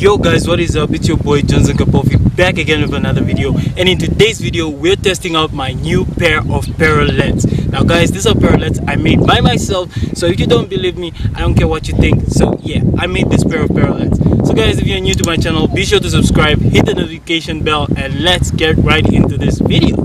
Yo guys, what is up? It's your boy Johnson Kapofi back again with another video, and in today's video we're testing out my new pair of parallettes. Now guys, these are parallettes I made by myself, so if you don't believe me, I don't care what you think. So yeah, I made this pair of parallettes. So guys, if you're new to my channel, be sure to subscribe, hit the notification bell, and let's get right into this video.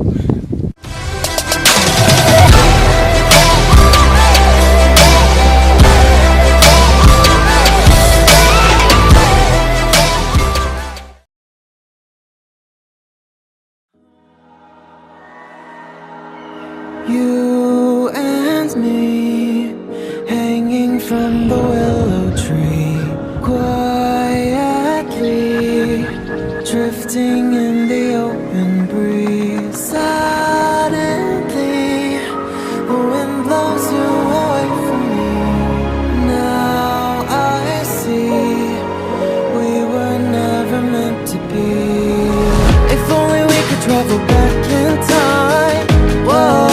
You and me, hanging from the willow tree, quietly drifting in the open breeze. Suddenly, the wind blows you away from me. Now I see we were never meant to be. If only we could travel back in time. Whoa.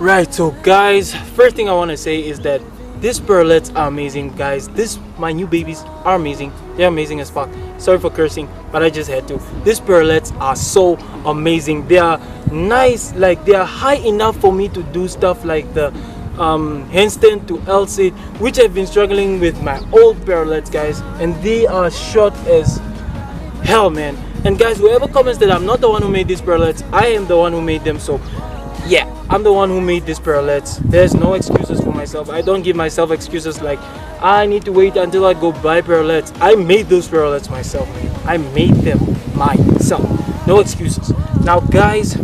Right, so guys, first thing I want to say is that these parallettes are amazing, guys. My new babies are amazing. They're amazing as fuck. Sorry for cursing, but I just had to. These parallettes are so amazing. They are nice, like they are high enough for me to do stuff like the handstand to L-sit, which I've been struggling with my old parallettes, guys, and they are short as hell, man. And guys, whoever comments that I'm not the one who made these parallettes, I am the one who made them. So yeah, I'm the one who made these parallettes. There's no excuses for myself. I don't give myself excuses like I need to wait until I go buy parallettes. I made those parallettes myself, man. I made them myself. No excuses. Now guys,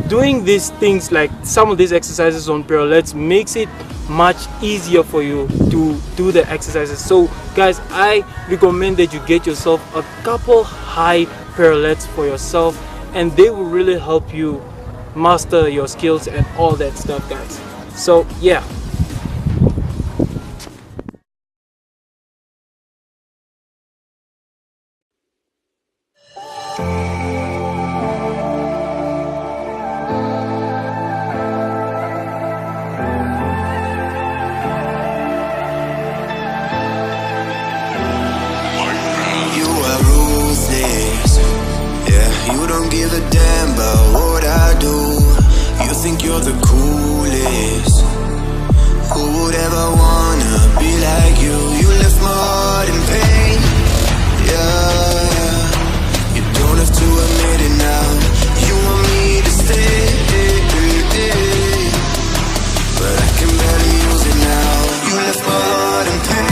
doing these things like some of these exercises on parallettes makes it much easier for you to do the exercises. So guys, I recommend that you get yourself a couple high parallettes for yourself, and they will really help you master your skills and all that stuff, guys. So yeah. You don't give a damn about what I do. You think you're the coolest. Who would ever wanna be like you? You left my heart in pain. Yeah, you don't have to admit it now. You want me to stay, but I can barely use it now. You left my heart in pain.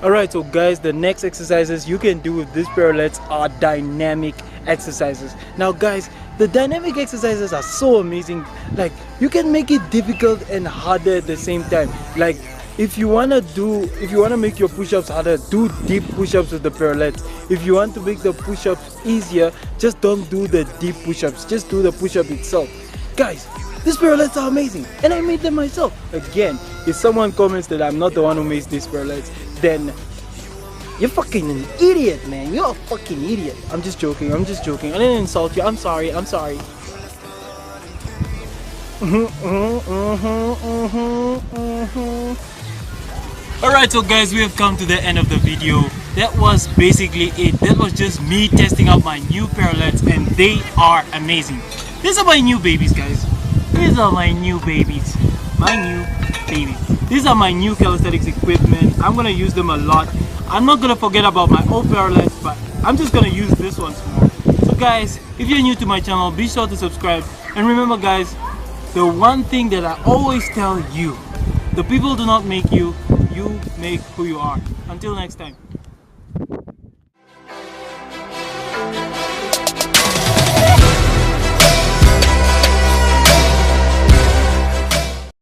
Alright, so guys, the next exercises you can do with these parallettes are dynamic exercises. Now guys, the dynamic exercises are so amazing. Like, you can make it difficult and harder at the same time. Like, if you wanna make your push-ups harder, do deep push-ups with the parallettes. If you want to make the push-ups easier, just don't do the deep push-ups, just do the push-up itself. Guys, these parallettes are amazing, and I made them myself. Again, if someone comments that I'm not the one who makes these parallettes, then you're fucking an idiot, man. You're a fucking idiot. I'm just joking. I didn't insult you. I'm sorry. Alright, so guys, we have come to the end of the video. That was basically it. That was just me testing out my new parallettes, and they are amazing. These are my new babies, guys. These are my new babies. My new babies. These are my new calisthenics equipment. I'm gonna use them a lot. I'm not gonna forget about my old parallettes, but I'm just gonna use this ones more. So guys, if you're new to my channel, be sure to subscribe. And remember guys, the one thing that I always tell you, the people do not make you, you make who you are. Until next time.